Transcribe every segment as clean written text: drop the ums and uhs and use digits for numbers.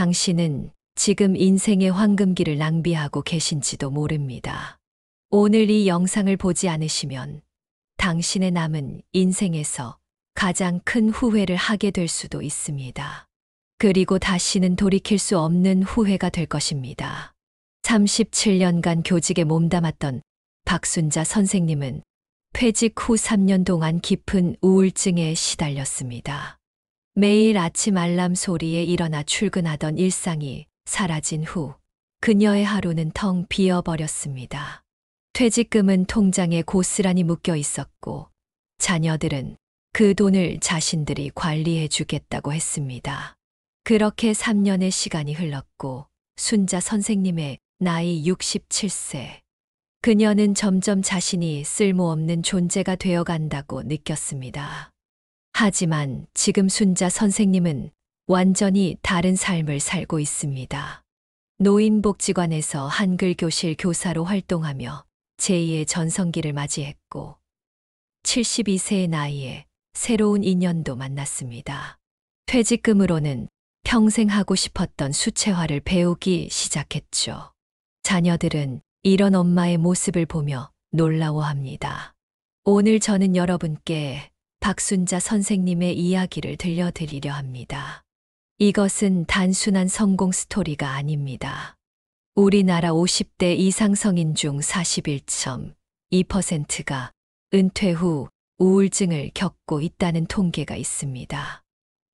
당신은 지금 인생의 황금기를 낭비하고 계신지도 모릅니다. 오늘 이 영상을 보지 않으시면 당신의 남은 인생에서 가장 큰 후회를 하게 될 수도 있습니다. 그리고 다시는 돌이킬 수 없는 후회가 될 것입니다. 37년간 교직에 몸담았던 박순자 선생님은 퇴직 후 3년 동안 깊은 우울증에 시달렸습니다. 매일 아침 알람 소리에 일어나 출근하던 일상이 사라진 후 그녀의 하루는 텅 비어버렸습니다. 퇴직금은 통장에 고스란히 묶여 있었고 자녀들은 그 돈을 자신들이 관리해 주겠다고 했습니다. 그렇게 3년의 시간이 흘렀고 순자 선생님의 나이 67세. 그녀는 점점 자신이 쓸모없는 존재가 되어간다고 느꼈습니다. 하지만 지금 순자 선생님은 완전히 다른 삶을 살고 있습니다. 노인복지관에서 한글교실 교사로 활동하며 제2의 전성기를 맞이했고 72세의 나이에 새로운 인연도 만났습니다. 퇴직금으로는 평생 하고 싶었던 수채화를 배우기 시작했죠. 자녀들은 이런 엄마의 모습을 보며 놀라워합니다. 오늘 저는 여러분께 박순자 선생님의 이야기를 들려드리려 합니다. 이것은 단순한 성공 스토리가 아닙니다. 우리나라 50대 이상 성인 중 41.2%가 은퇴 후 우울증을 겪고 있다는 통계가 있습니다.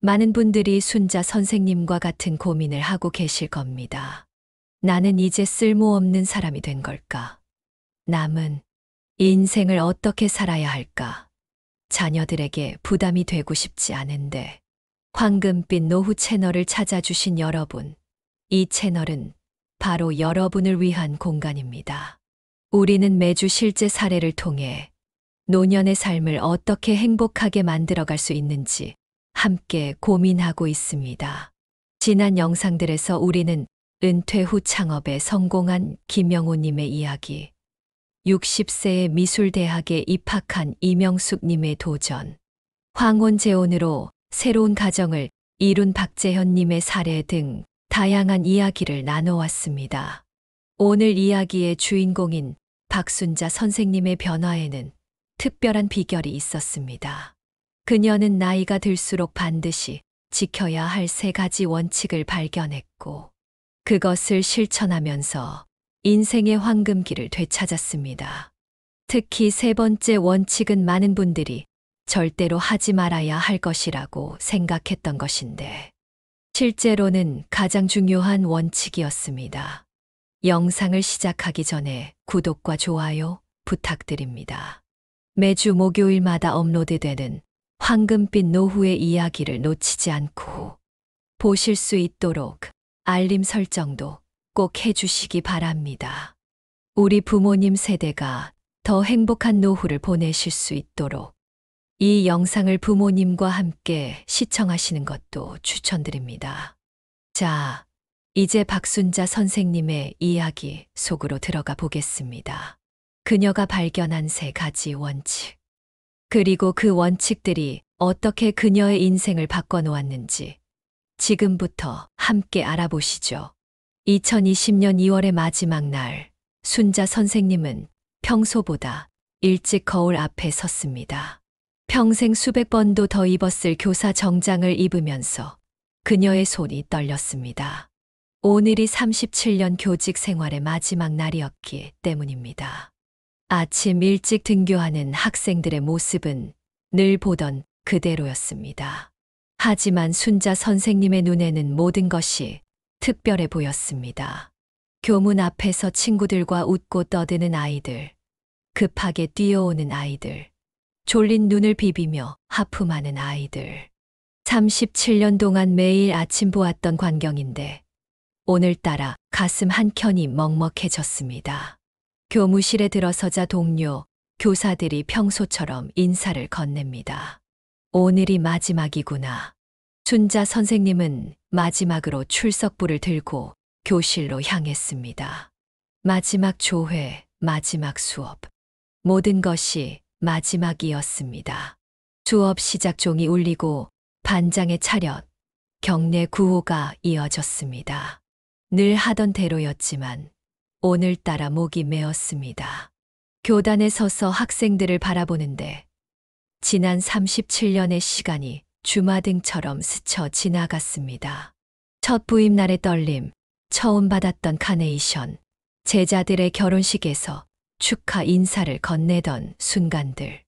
많은 분들이 순자 선생님과 같은 고민을 하고 계실 겁니다. 나는 이제 쓸모없는 사람이 된 걸까? 남은 인생을 어떻게 살아야 할까? 자녀들에게 부담이 되고 싶지 않은데. 황금빛 노후 채널을 찾아주신 여러분, 이 채널은 바로 여러분을 위한 공간입니다. 우리는 매주 실제 사례를 통해 노년의 삶을 어떻게 행복하게 만들어갈 수 있는지 함께 고민하고 있습니다. 지난 영상들에서 우리는 은퇴 후 창업에 성공한 김영호님의 이야기, 60세의 미술대학에 입학한 이명숙님의 도전, 황혼재혼으로 새로운 가정을 이룬 박재현님의 사례 등 다양한 이야기를 나눠왔습니다. 오늘 이야기의 주인공인 박순자 선생님의 변화에는 특별한 비결이 있었습니다. 그녀는 나이가 들수록 반드시 지켜야 할 3가지 원칙을 발견했고 그것을 실천하면서 인생의 황금기를 되찾았습니다. 특히 3번째 원칙은 많은 분들이 절대로 하지 말아야 할 것이라고 생각했던 것인데 실제로는 가장 중요한 원칙이었습니다. 영상을 시작하기 전에 구독과 좋아요 부탁드립니다. 매주 목요일마다 업로드되는 황금빛 노후의 이야기를 놓치지 않고 보실 수 있도록 알림 설정도 꼭 해주시기 바랍니다. 우리 부모님 세대가 더 행복한 노후를 보내실 수 있도록 이 영상을 부모님과 함께 시청하시는 것도 추천드립니다. 자, 이제 박순자 선생님의 이야기 속으로 들어가 보겠습니다. 그녀가 발견한 3가지 원칙, 그리고 그 원칙들이 어떻게 그녀의 인생을 바꿔놓았는지 지금부터 함께 알아보시죠. 2020년 2월의 마지막 날, 순자 선생님은 평소보다 일찍 거울 앞에 섰습니다. 평생 수백 번도 더 입었을 교사 정장을 입으면서 그녀의 손이 떨렸습니다. 오늘이 37년 교직 생활의 마지막 날이었기 때문입니다. 아침 일찍 등교하는 학생들의 모습은 늘 보던 그대로였습니다. 하지만 순자 선생님의 눈에는 모든 것이 특별해 보였습니다. 교문 앞에서 친구들과 웃고 떠드는 아이들, 급하게 뛰어오는 아이들, 졸린 눈을 비비며 하품하는 아이들. 37년 동안 매일 아침 보았던 광경인데 오늘따라 가슴 한켠이 먹먹해졌습니다. 교무실에 들어서자 동료, 교사들이 평소처럼 인사를 건넵니다. 오늘이 마지막이구나. 순자 선생님은 마지막으로 출석부를 들고 교실로 향했습니다. 마지막 조회, 마지막 수업. 모든 것이 마지막이었습니다. 수업 시작 종이 울리고 반장의 차렷, 경례 구호가 이어졌습니다. 늘 하던 대로였지만 오늘따라 목이 메었습니다. 교단에 서서 학생들을 바라보는데 지난 37년의 시간이 주마등처럼 스쳐 지나갔습니다. 첫 부임날의 떨림, 처음 받았던 카네이션, 제자들의 결혼식에서 축하 인사를 건네던 순간들.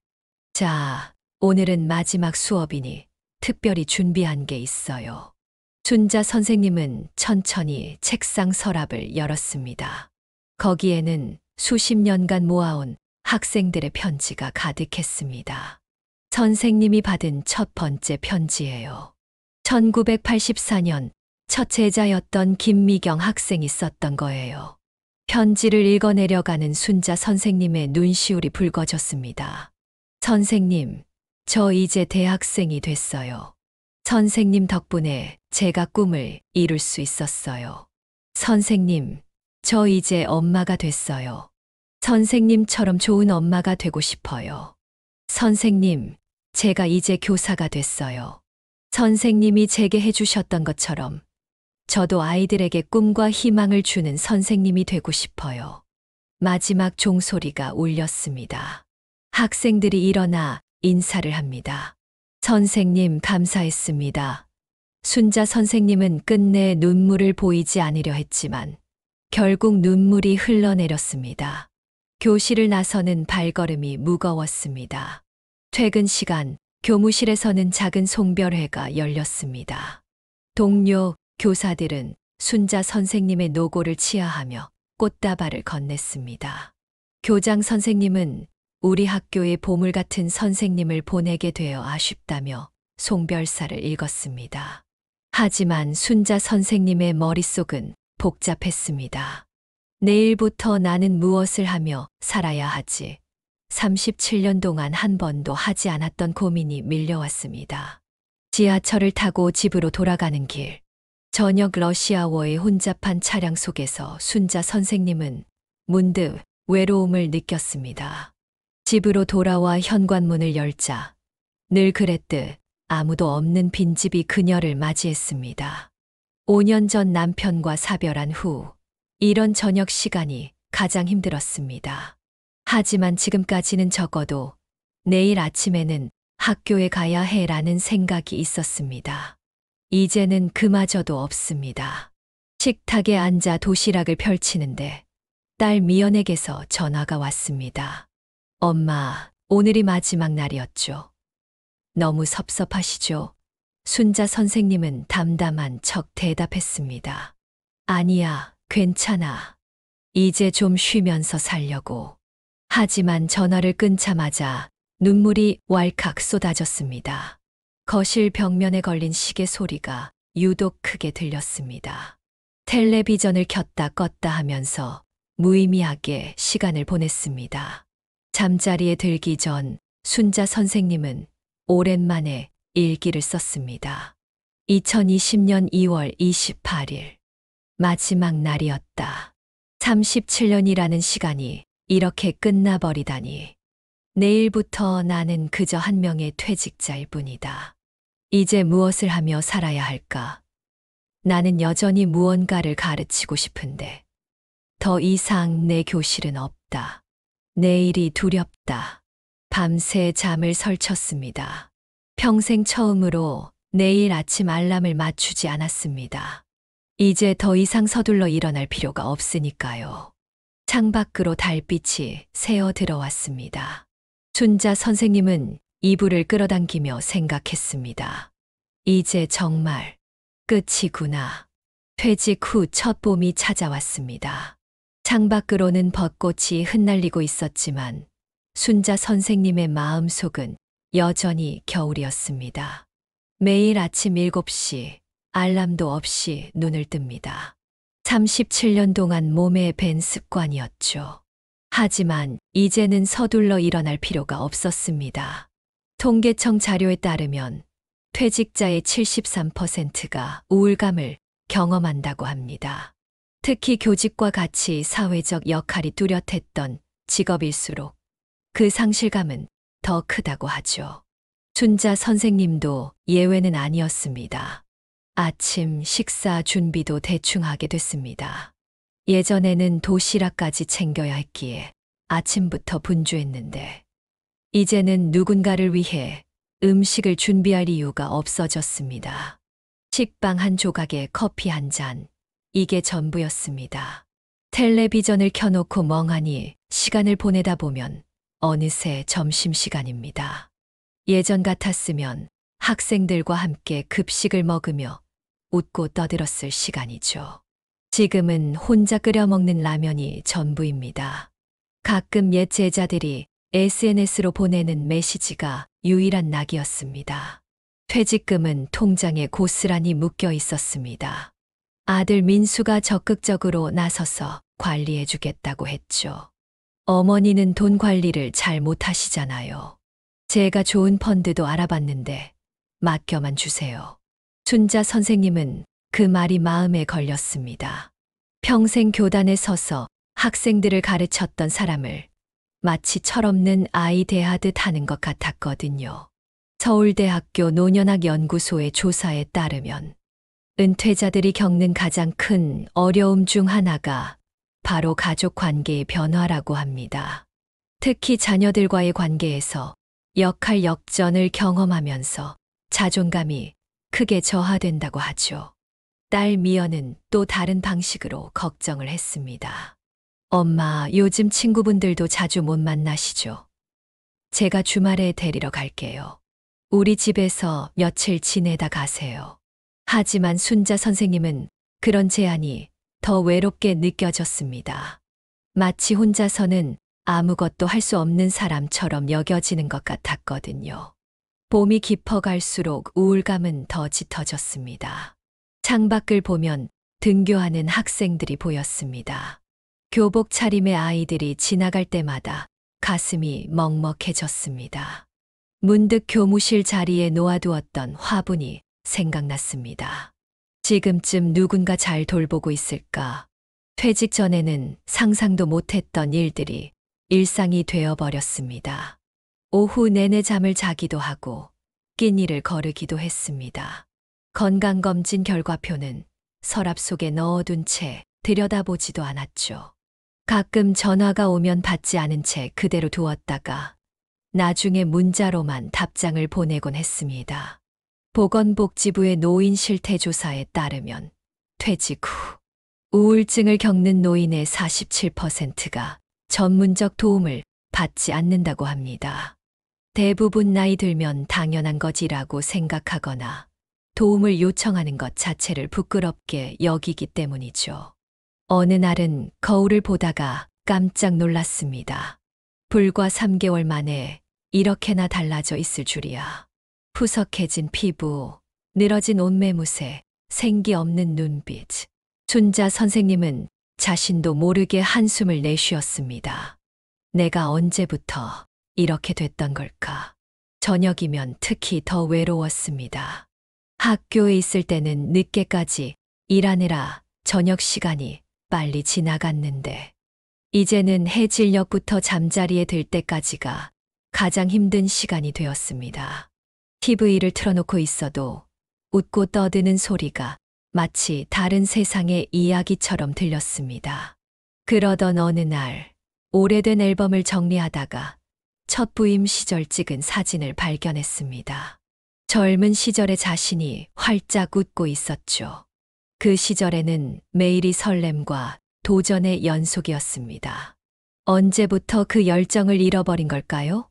자, 오늘은 마지막 수업이니 특별히 준비한 게 있어요. 순자 선생님은 천천히 책상 서랍을 열었습니다. 거기에는 수십 년간 모아온 학생들의 편지가 가득했습니다. 선생님이 받은 첫 번째 편지예요. 1984년 첫 제자였던 김미경 학생이 썼던 거예요. 편지를 읽어내려가는 순자 선생님의 눈시울이 붉어졌습니다. 선생님, 저 이제 대학생이 됐어요. 선생님 덕분에 제가 꿈을 이룰 수 있었어요. 선생님, 저 이제 엄마가 됐어요. 선생님처럼 좋은 엄마가 되고 싶어요. 선생님, 제가 이제 교사가 됐어요. 선생님이 제게 해주셨던 것처럼 저도 아이들에게 꿈과 희망을 주는 선생님이 되고 싶어요. 마지막 종소리가 울렸습니다. 학생들이 일어나 인사를 합니다. 선생님 감사했습니다. 순자 선생님은 끝내 눈물을 보이지 않으려 했지만 결국 눈물이 흘러내렸습니다. 교실을 나서는 발걸음이 무거웠습니다. 퇴근 시간, 교무실에서는 작은 송별회가 열렸습니다. 동료, 교사들은 순자 선생님의 노고를 치하하며 꽃다발을 건넸습니다. 교장 선생님은 우리 학교의 보물 같은 선생님을 보내게 되어 아쉽다며 송별사를 읽었습니다. 하지만 순자 선생님의 머릿속은 복잡했습니다. 내일부터 나는 무엇을 하며 살아야 하지? 37년 동안 한 번도 하지 않았던 고민이 밀려왔습니다. 지하철을 타고 집으로 돌아가는 길. 저녁 러시아워의 혼잡한 차량 속에서 순자 선생님은 문득 외로움을 느꼈습니다. 집으로 돌아와 현관문을 열자 늘 그랬듯 아무도 없는 빈집이 그녀를 맞이했습니다. 5년 전 남편과 사별한 후 이런 저녁 시간이 가장 힘들었습니다. 하지만 지금까지는 적어도 내일 아침에는 학교에 가야 해라는 생각이 있었습니다. 이제는 그마저도 없습니다. 식탁에 앉아 도시락을 펼치는데 딸 미연에게서 전화가 왔습니다. 엄마, 오늘이 마지막 날이었죠. 너무 섭섭하시죠? 순자 선생님은 담담한 척 대답했습니다. 아니야, 괜찮아. 이제 좀 쉬면서 살려고. 하지만 전화를 끊자마자 눈물이 왈칵 쏟아졌습니다. 거실 벽면에 걸린 시계 소리가 유독 크게 들렸습니다. 텔레비전을 켰다 껐다 하면서 무의미하게 시간을 보냈습니다. 잠자리에 들기 전 순자 선생님은 오랜만에 일기를 썼습니다. 2020년 2월 28일. 마지막 날이었다. 37년이라는 시간이 이렇게 끝나버리다니. 내일부터 나는 그저 한 명의 퇴직자일 뿐이다. 이제 무엇을 하며 살아야 할까? 나는 여전히 무언가를 가르치고 싶은데 더 이상 내 교실은 없다. 내일이 두렵다. 밤새 잠을 설쳤습니다. 평생 처음으로 내일 아침 알람을 맞추지 않았습니다. 이제 더 이상 서둘러 일어날 필요가 없으니까요. 창밖으로 달빛이 새어 들어왔습니다. 순자 선생님은 이불을 끌어당기며 생각했습니다. 이제 정말 끝이구나. 퇴직 후 첫 봄이 찾아왔습니다. 창밖으로는 벚꽃이 흩날리고 있었지만 순자 선생님의 마음속은 여전히 겨울이었습니다. 매일 아침 7시 알람도 없이 눈을 뜹니다. 37년 동안 몸에 밴 습관이었죠. 하지만 이제는 서둘러 일어날 필요가 없었습니다. 통계청 자료에 따르면 퇴직자의 73%가 우울감을 경험한다고 합니다. 특히 교직과 같이 사회적 역할이 뚜렷했던 직업일수록 그 상실감은 더 크다고 하죠. 순자 선생님도 예외는 아니었습니다. 아침 식사 준비도 대충 하게 됐습니다. 예전에는 도시락까지 챙겨야 했기에 아침부터 분주했는데, 이제는 누군가를 위해 음식을 준비할 이유가 없어졌습니다. 식빵 한 조각에 커피 한 잔, 이게 전부였습니다. 텔레비전을 켜놓고 멍하니 시간을 보내다 보면 어느새 점심시간입니다. 예전 같았으면 학생들과 함께 급식을 먹으며 웃고 떠들었을 시간이죠. 지금은 혼자 끓여 먹는 라면이 전부입니다. 가끔 옛 제자들이 SNS로 보내는 메시지가 유일한 낙이었습니다. 퇴직금은 통장에 고스란히 묶여 있었습니다. 아들 민수가 적극적으로 나서서 관리해 주겠다고 했죠. 어머니는 돈 관리를 잘 못하시잖아요. 제가 좋은 펀드도 알아봤는데 맡겨만 주세요. 순자 선생님은 그 말이 마음에 걸렸습니다. 평생 교단에 서서 학생들을 가르쳤던 사람을 마치 철없는 아이 대하듯 하는 것 같았거든요. 서울대학교 노년학 연구소의 조사에 따르면 은퇴자들이 겪는 가장 큰 어려움 중 하나가 바로 가족 관계의 변화라고 합니다. 특히 자녀들과의 관계에서 역할 역전을 경험하면서 자존감이 크게 저하된다고 하죠. 딸 미연은 또 다른 방식으로 걱정을 했습니다. 엄마, 요즘 친구분들도 자주 못 만나시죠? 제가 주말에 데리러 갈게요. 우리 집에서 며칠 지내다 가세요. 하지만 순자 선생님은 그런 제안이 더 외롭게 느껴졌습니다. 마치 혼자서는 아무것도 할 수 없는 사람처럼 여겨지는 것 같았거든요. 봄이 깊어갈수록 우울감은 더 짙어졌습니다. 창밖을 보면 등교하는 학생들이 보였습니다. 교복 차림의 아이들이 지나갈 때마다 가슴이 먹먹해졌습니다. 문득 교무실 자리에 놓아두었던 화분이 생각났습니다. 지금쯤 누군가 잘 돌보고 있을까? 퇴직 전에는 상상도 못했던 일들이 일상이 되어버렸습니다. 오후 내내 잠을 자기도 하고 끼니를 거르기도 했습니다. 건강검진 결과표는 서랍 속에 넣어둔 채 들여다보지도 않았죠. 가끔 전화가 오면 받지 않은 채 그대로 두었다가 나중에 문자로만 답장을 보내곤 했습니다. 보건복지부의 노인 실태조사에 따르면 퇴직 후 우울증을 겪는 노인의 47%가 전문적 도움을 받지 않는다고 합니다. 대부분 나이 들면 당연한 것이라고 생각하거나 도움을 요청하는 것 자체를 부끄럽게 여기기 때문이죠. 어느 날은 거울을 보다가 깜짝 놀랐습니다. 불과 3개월 만에 이렇게나 달라져 있을 줄이야. 푸석해진 피부, 늘어진 옷매무새, 생기 없는 눈빛. 순자 선생님은 자신도 모르게 한숨을 내쉬었습니다. 내가 언제부터 이렇게 됐던 걸까? 저녁이면 특히 더 외로웠습니다. 학교에 있을 때는 늦게까지 일하느라 저녁 시간이 빨리 지나갔는데, 이제는 해질녘부터 잠자리에 들 때까지가 가장 힘든 시간이 되었습니다. TV를 틀어놓고 있어도 웃고 떠드는 소리가 마치 다른 세상의 이야기처럼 들렸습니다. 그러던 어느 날 오래된 앨범을 정리하다가 첫 부임 시절 찍은 사진을 발견했습니다. 젊은 시절의 자신이 활짝 웃고 있었죠. 그 시절에는 매일이 설렘과 도전의 연속이었습니다. 언제부터 그 열정을 잃어버린 걸까요?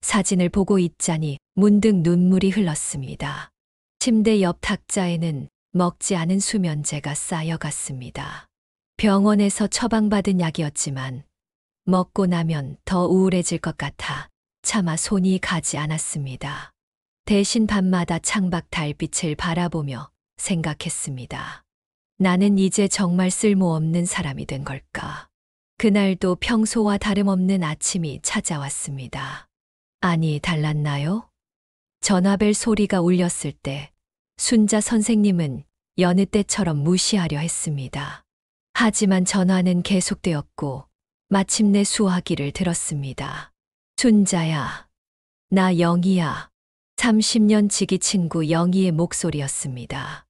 사진을 보고 있자니 문득 눈물이 흘렀습니다. 침대 옆 탁자에는 먹지 않은 수면제가 쌓여갔습니다. 병원에서 처방받은 약이었지만 먹고 나면 더 우울해질 것 같아 차마 손이 가지 않았습니다. 대신 밤마다 창밖 달빛을 바라보며 생각했습니다. 나는 이제 정말 쓸모없는 사람이 된 걸까? 그날도 평소와 다름없는 아침이 찾아왔습니다. 아니, 달랐나요? 전화벨 소리가 울렸을 때 순자 선생님은 여느 때처럼 무시하려 했습니다. 하지만 전화는 계속되었고 마침내 수화기를 들었습니다. 순자야, 나 영희야. 30년 지기 친구 영희의 목소리였습니다.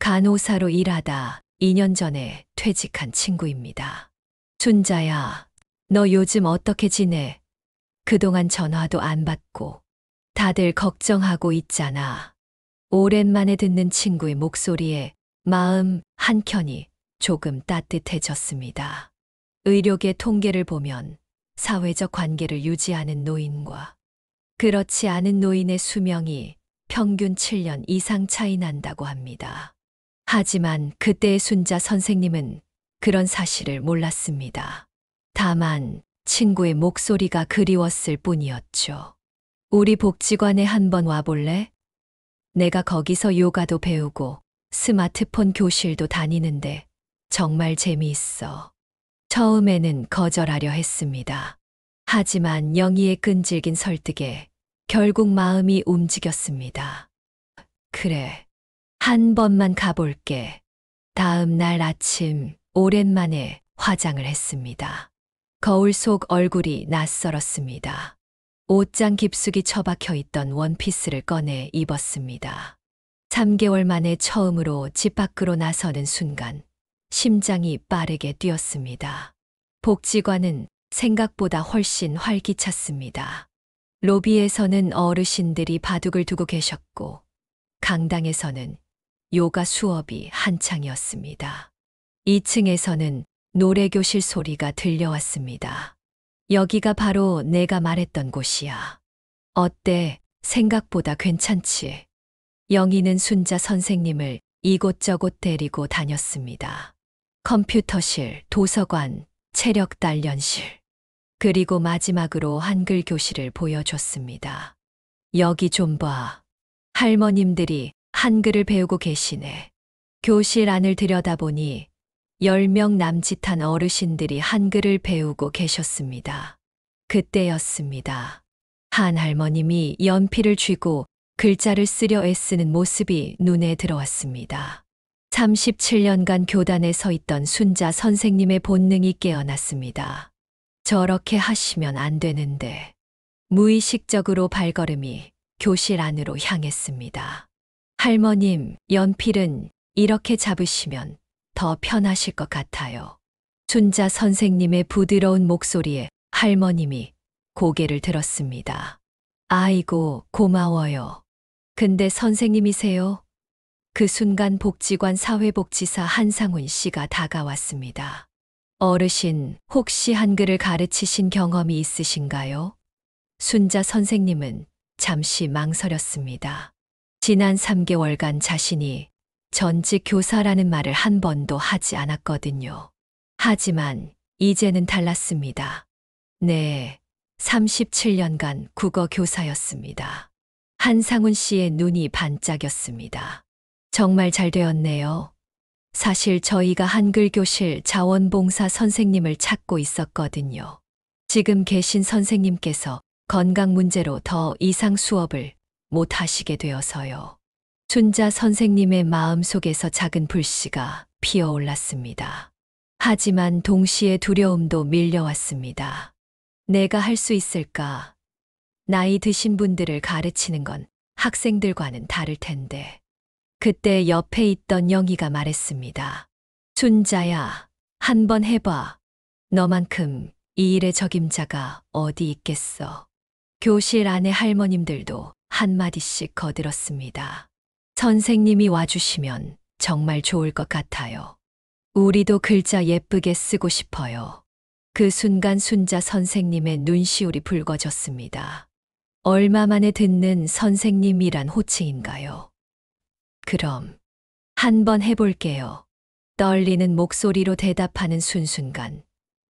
간호사로 일하다 2년 전에 퇴직한 친구입니다. 순자야, 너 요즘 어떻게 지내? 그동안 전화도 안 받고 다들 걱정하고 있잖아. 오랜만에 듣는 친구의 목소리에 마음 한켠이 조금 따뜻해졌습니다. 의료계 통계를 보면 사회적 관계를 유지하는 노인과 그렇지 않은 노인의 수명이 평균 7년 이상 차이 난다고 합니다. 하지만 그때의 순자 선생님은 그런 사실을 몰랐습니다. 다만 친구의 목소리가 그리웠을 뿐이었죠. 우리 복지관에 한번 와볼래? 내가 거기서 요가도 배우고 스마트폰 교실도 다니는데 정말 재미있어. 처음에는 거절하려 했습니다. 하지만 영희의 끈질긴 설득에 결국 마음이 움직였습니다. 그래, 한 번만 가볼게. 다음 날 아침 오랜만에 화장을 했습니다. 거울 속 얼굴이 낯설었습니다. 옷장 깊숙이 처박혀 있던 원피스를 꺼내 입었습니다. 3개월 만에 처음으로 집 밖으로 나서는 순간 심장이 빠르게 뛰었습니다. 복지관은 생각보다 훨씬 활기찼습니다. 로비에서는 어르신들이 바둑을 두고 계셨고 강당에서는 요가 수업이 한창이었습니다. 2층에서는 노래교실 소리가 들려왔습니다. 여기가 바로 내가 말했던 곳이야. 어때? 생각보다 괜찮지? 영희는 순자 선생님을 이곳저곳 데리고 다녔습니다. 컴퓨터실, 도서관, 체력 단련실, 그리고 마지막으로 한글 교실을 보여줬습니다. 여기 좀 봐. 할머님들이 한글을 배우고 계시네. 교실 안을 들여다보니 10명 남짓한 어르신들이 한글을 배우고 계셨습니다. 그때였습니다. 한 할머님이 연필을 쥐고 글자를 쓰려 애쓰는 모습이 눈에 들어왔습니다. 37년간 교단에 서 있던 순자 선생님의 본능이 깨어났습니다. 저렇게 하시면 안 되는데. 무의식적으로 발걸음이 교실 안으로 향했습니다. 할머님, 연필은 이렇게 잡으시면 더 편하실 것 같아요. 순자 선생님의 부드러운 목소리에 할머님이 고개를 들었습니다. 아이고, 고마워요. 근데 선생님이세요? 그 순간 복지관 사회복지사 한상훈 씨가 다가왔습니다. 어르신, 혹시 한글을 가르치신 경험이 있으신가요? 순자 선생님은 잠시 망설였습니다. 지난 3개월간 자신이 전직 교사라는 말을 한 번도 하지 않았거든요. 하지만 이제는 달랐습니다. 네, 37년간 국어 교사였습니다. 한상훈 씨의 눈이 반짝였습니다. 정말 잘 되었네요. 사실 저희가 한글 교실 자원봉사 선생님을 찾고 있었거든요. 지금 계신 선생님께서 건강 문제로 더 이상 수업을 못 하시게 되어서요. 순자 선생님의 마음속에서 작은 불씨가 피어올랐습니다. 하지만 동시에 두려움도 밀려왔습니다. 내가 할 수 있을까? 나이 드신 분들을 가르치는 건 학생들과는 다를 텐데. 그때 옆에 있던 영희가 말했습니다. 순자야, 한번 해봐. 너만큼 이 일의 적임자가 어디 있겠어. 교실 안의 할머님들도 한마디씩 거들었습니다. 선생님이 와주시면 정말 좋을 것 같아요. 우리도 글자 예쁘게 쓰고 싶어요. 그 순간 순자 선생님의 눈시울이 붉어졌습니다. 얼마 만에 듣는 선생님이란 호칭인가요? 그럼 한번 해볼게요. 떨리는 목소리로 대답하는 순순간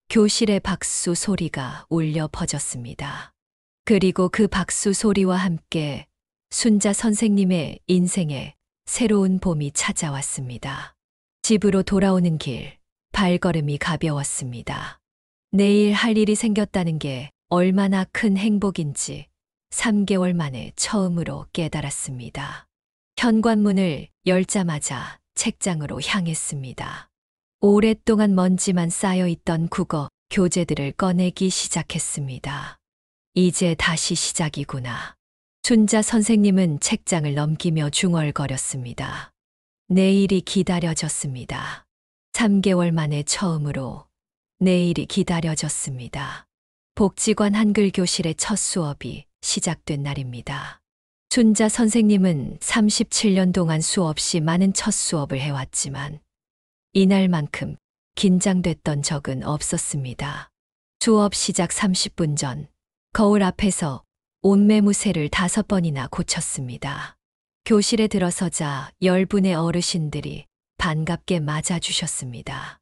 교실의 박수 소리가 울려 퍼졌습니다. 그리고 그 박수 소리와 함께 순자 선생님의 인생에 새로운 봄이 찾아왔습니다. 집으로 돌아오는 길, 발걸음이 가벼웠습니다. 내일 할 일이 생겼다는 게 얼마나 큰 행복인지 3개월 만에 처음으로 깨달았습니다. 현관문을 열자마자 책장으로 향했습니다. 오랫동안 먼지만 쌓여있던 국어 교재들을 꺼내기 시작했습니다. 이제 다시 시작이구나. 순자 선생님은 책장을 넘기며 중얼거렸습니다. 내일이 기다려졌습니다. 3개월 만에 처음으로 내일이 기다려졌습니다. 복지관 한글 교실의 첫 수업이 시작된 날입니다. 춘자 선생님은 37년 동안 수없이 많은 첫 수업을 해왔지만 이날만큼 긴장됐던 적은 없었습니다. 수업 시작 30분 전 거울 앞에서 옷매무새를 5번이나 고쳤습니다. 교실에 들어서자 10분의 어르신들이 반갑게 맞아주셨습니다.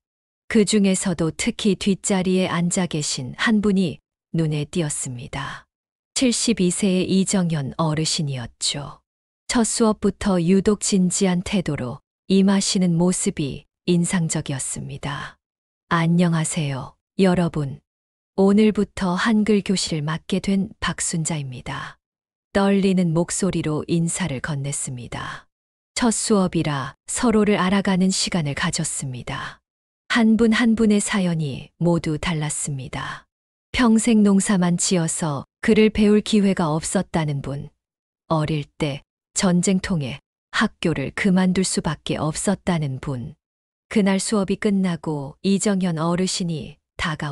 그 중에서도 특히 뒷자리에 앉아 계신 한 분이 눈에 띄었습니다. 72세의 이정현 어르신이었죠. 첫 수업부터 유독 진지한 태도로 임하시는 모습이 인상적이었습니다. 안녕하세요, 여러분. 오늘부터 한글 교실을 맡게 된 박순자입니다. 떨리는 목소리로 인사를 건넸습니다. 첫 수업이라 서로를 알아가는 시간을 가졌습니다. 한 분 한 분의 사연이 모두 달랐습니다. 평생 농사만 지어서 글을 배울 기회가 없었다는 분, 어릴 때 전쟁통에 학교를 그만둘 수밖에 없었다는 분. 그날 수업이 끝나고 이정현 어르신이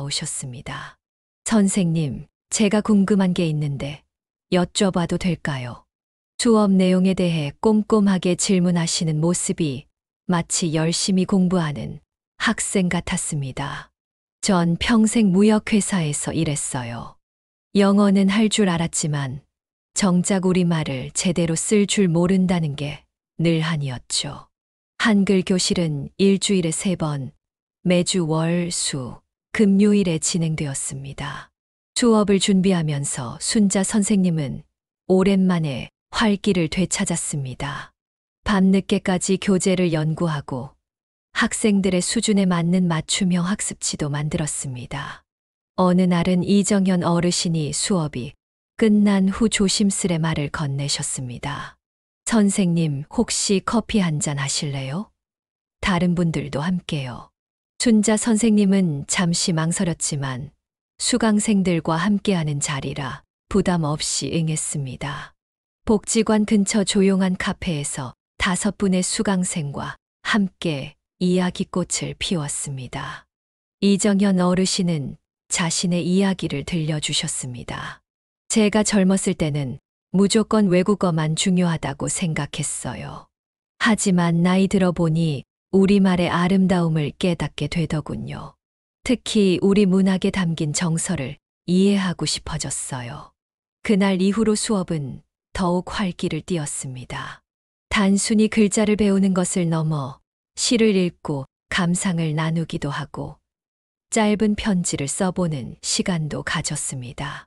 다가오셨습니다. 선생님, 제가 궁금한 게 있는데 여쭤봐도 될까요? 수업 내용에 대해 꼼꼼하게 질문하시는 모습이 마치 열심히 공부하는 학생 같았습니다. 전 평생 무역회사에서 일했어요. 영어는 할 줄 알았지만 정작 우리말을 제대로 쓸 줄 모른다는 게 늘 한이었죠. 한글 교실은 일주일에 3번, 매주 월, 수, 금요일에 진행되었습니다. 수업을 준비하면서 순자 선생님은 오랜만에 활기를 되찾았습니다. 밤늦게까지 교재를 연구하고 학생들의 수준에 맞는 맞춤형 학습지도 만들었습니다. 어느 날은 이정현 어르신이 수업이 끝난 후 조심스레 말을 건네셨습니다. 선생님, 혹시 커피 한잔 하실래요? 다른 분들도 함께요. 순자 선생님은 잠시 망설였지만 수강생들과 함께하는 자리라 부담 없이 응했습니다. 복지관 근처 조용한 카페에서 5분의 수강생과 함께 이야기꽃을 피웠습니다. 이정현 어르신은 자신의 이야기를 들려주셨습니다. 제가 젊었을 때는 무조건 외국어만 중요하다고 생각했어요. 하지만 나이 들어보니 우리말의 아름다움을 깨닫게 되더군요. 특히 우리 문학에 담긴 정서를 이해하고 싶어졌어요. 그날 이후로 수업은 더욱 활기를 띠었습니다. 단순히 글자를 배우는 것을 넘어 시를 읽고 감상을 나누기도 하고 짧은 편지를 써보는 시간도 가졌습니다.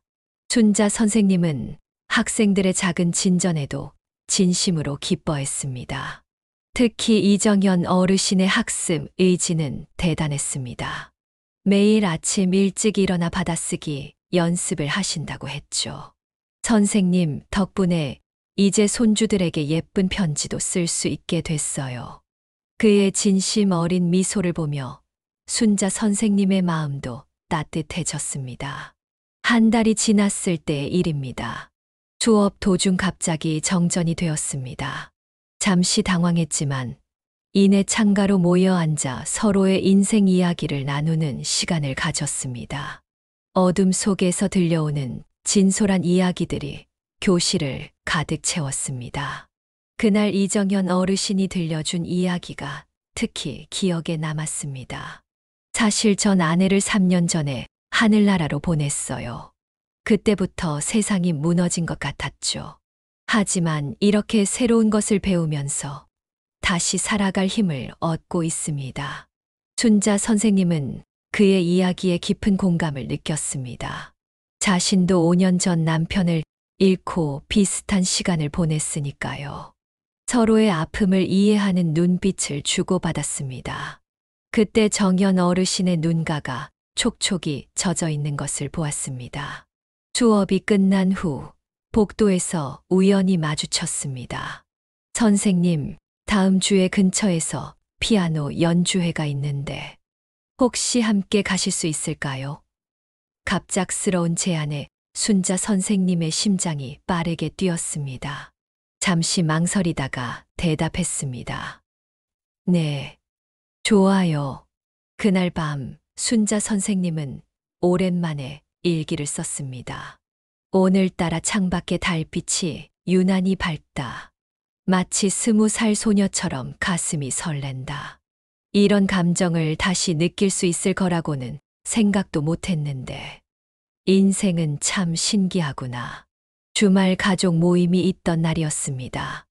순자 선생님은 학생들의 작은 진전에도 진심으로 기뻐했습니다. 특히 이정현 어르신의 학습 의지는 대단했습니다. 매일 아침 일찍 일어나 받아쓰기 연습을 하신다고 했죠. 선생님 덕분에 이제 손주들에게 예쁜 편지도 쓸 수 있게 됐어요. 그의 진심 어린 미소를 보며 순자 선생님의 마음도 따뜻해졌습니다. 한 달이 지났을 때의 일입니다. 수업 도중 갑자기 정전이 되었습니다. 잠시 당황했지만 이내 창가로 모여 앉아 서로의 인생 이야기를 나누는 시간을 가졌습니다. 어둠 속에서 들려오는 진솔한 이야기들이 교실을 가득 채웠습니다. 그날 이정현 어르신이 들려준 이야기가 특히 기억에 남았습니다. 사실 전 아내를 3년 전에 하늘나라로 보냈어요. 그때부터 세상이 무너진 것 같았죠. 하지만 이렇게 새로운 것을 배우면서 다시 살아갈 힘을 얻고 있습니다. 순자 선생님은 그의 이야기에 깊은 공감을 느꼈습니다. 자신도 5년 전 남편을 잃고 비슷한 시간을 보냈으니까요. 서로의 아픔을 이해하는 눈빛을 주고받았습니다. 그때 정연 어르신의 눈가가 촉촉이 젖어 있는 것을 보았습니다. 수업이 끝난 후 복도에서 우연히 마주쳤습니다. 선생님, 다음 주에 근처에서 피아노 연주회가 있는데 혹시 함께 가실 수 있을까요? 갑작스러운 제안에 순자 선생님의 심장이 빠르게 뛰었습니다. 잠시 망설이다가 대답했습니다. 네, 좋아요. 그날 밤 순자 선생님은 오랜만에 일기를 썼습니다. 오늘따라 창밖의 달빛이 유난히 밝다. 마치 20살 소녀처럼 가슴이 설렌다. 이런 감정을 다시 느낄 수 있을 거라고는 생각도 못했는데. 인생은 참 신기하구나. 주말 가족 모임이 있던 날이었습니다.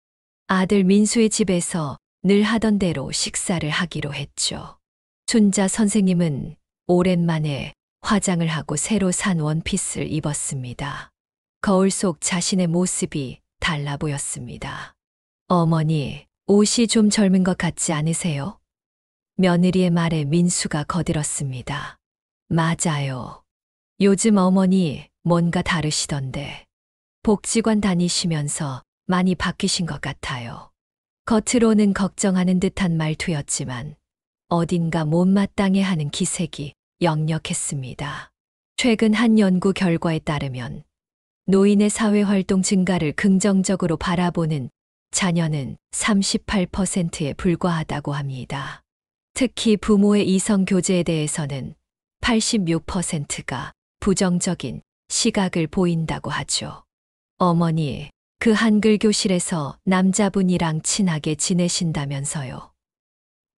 아들 민수의 집에서 늘 하던 대로 식사를 하기로 했죠. 순자 선생님은 오랜만에 화장을 하고 새로 산 원피스를 입었습니다. 거울 속 자신의 모습이 달라 보였습니다. 어머니, 옷이 좀 젊은 것 같지 않으세요? 며느리의 말에 민수가 거들었습니다. 맞아요. 요즘 어머니 뭔가 다르시던데. 복지관 다니시면서 많이 바뀌신 것 같아요. 겉으로는 걱정하는 듯한 말투였지만 어딘가 못마땅해 하는 기색이 역력했습니다. 최근 한 연구 결과에 따르면 노인의 사회활동 증가를 긍정적으로 바라보는 자녀는 38%에 불과하다고 합니다. 특히 부모의 이성 교제에 대해서는 86%가 부정적인 시각을 보인다고 하죠. 어머니, 그 한글 교실에서 남자분이랑 친하게 지내신다면서요.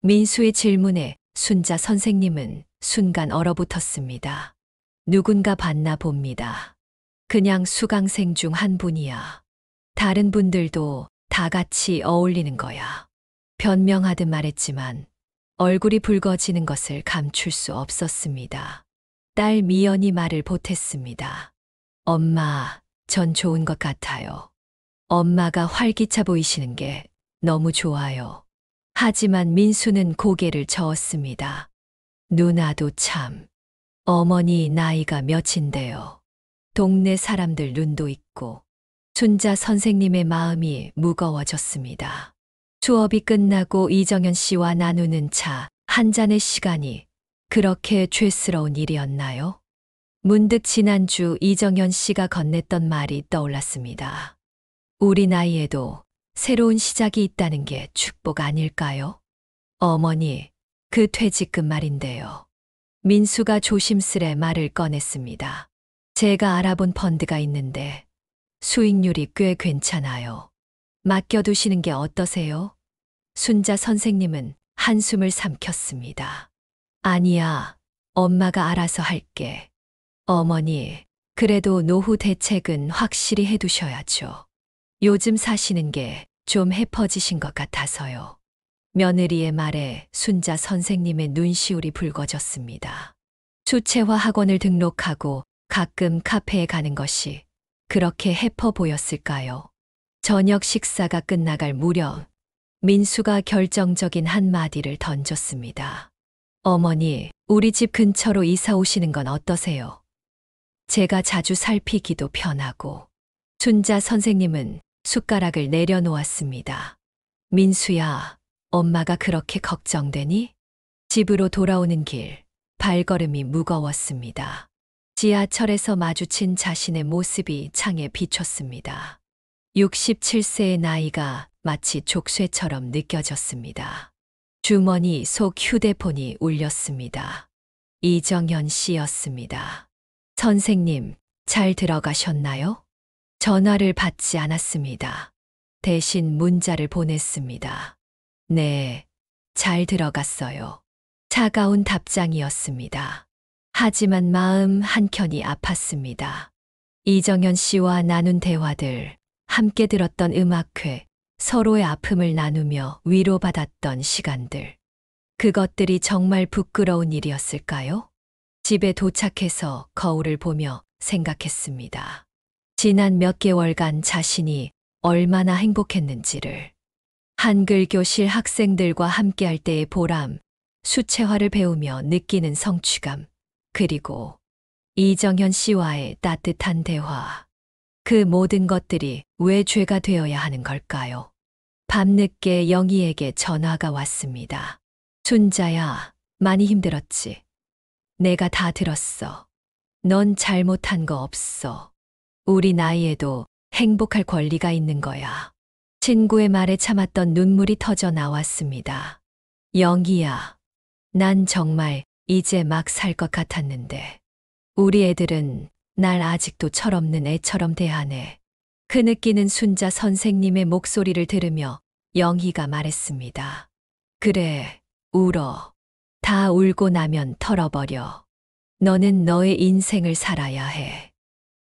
민수의 질문에 순자 선생님은 순간 얼어붙었습니다. 누군가 봤나 봅니다. 그냥 수강생 중 한 분이야. 다른 분들도 다 같이 어울리는 거야. 변명하듯 말했지만 얼굴이 붉어지는 것을 감출 수 없었습니다. 딸 미연이 말을 보탰습니다. 엄마, 전 좋은 것 같아요. 엄마가 활기차 보이시는 게 너무 좋아요. 하지만 민수는 고개를 저었습니다. 누나도 참. 어머니 나이가 몇인데요. 동네 사람들 눈도 있고. 순자 선생님의 마음이 무거워졌습니다. 수업이 끝나고 이정현 씨와 나누는 차 한 잔의 시간이 그렇게 죄스러운 일이었나요? 문득 지난주 이정현 씨가 건넸던 말이 떠올랐습니다. 우리 나이에도 새로운 시작이 있다는 게 축복 아닐까요? 어머니, 그 퇴직금 말인데요. 민수가 조심스레 말을 꺼냈습니다. 제가 알아본 펀드가 있는데 수익률이 꽤 괜찮아요. 맡겨두시는 게 어떠세요? 순자 선생님은 한숨을 삼켰습니다. 아니야, 엄마가 알아서 할게. 어머니, 그래도 노후 대책은 확실히 해두셔야죠. 요즘 사시는 게 좀 해퍼지신 것 같아서요. 며느리의 말에 순자 선생님의 눈시울이 붉어졌습니다. 수채화 학원을 등록하고 가끔 카페에 가는 것이 그렇게 해퍼 보였을까요? 저녁 식사가 끝나갈 무렵 민수가 결정적인 한마디를 던졌습니다. 어머니, 우리 집 근처로 이사 오시는 건 어떠세요? 제가 자주 살피기도 편하고. 순자 선생님은 숟가락을 내려놓았습니다. 민수야, 엄마가 그렇게 걱정되니? 집으로 돌아오는 길, 발걸음이 무거웠습니다. 지하철에서 마주친 자신의 모습이 창에 비쳤습니다. 67세의 나이가 마치 족쇄처럼 느껴졌습니다. 주머니 속 휴대폰이 울렸습니다. 이정현 씨였습니다. 선생님, 잘 들어가셨나요? 전화를 받지 않았습니다. 대신 문자를 보냈습니다. 네, 잘 들어갔어요. 차가운 답장이었습니다. 하지만 마음 한켠이 아팠습니다. 이정현 씨와 나눈 대화들, 함께 들었던 음악회, 서로의 아픔을 나누며 위로받았던 시간들. 그것들이 정말 부끄러운 일이었을까요? 집에 도착해서 거울을 보며 생각했습니다. 지난 몇 개월간 자신이 얼마나 행복했는지를. 한글 교실 학생들과 함께할 때의 보람, 수채화를 배우며 느끼는 성취감, 그리고 이정현 씨와의 따뜻한 대화. 그 모든 것들이 왜 죄가 되어야 하는 걸까요? 밤늦게 영희에게 전화가 왔습니다. 순자야, 많이 힘들었지? 내가 다 들었어. 넌 잘못한 거 없어. 우리 나이에도 행복할 권리가 있는 거야. 친구의 말에 참았던 눈물이 터져 나왔습니다. 영희야, 난 정말 이제 막 살 것 같았는데. 우리 애들은 날 아직도 철없는 애처럼 대하네. 흐느끼는 순자 선생님의 목소리를 들으며 영희가 말했습니다. 그래, 울어. 다 울고 나면 털어버려. 너는 너의 인생을 살아야 해.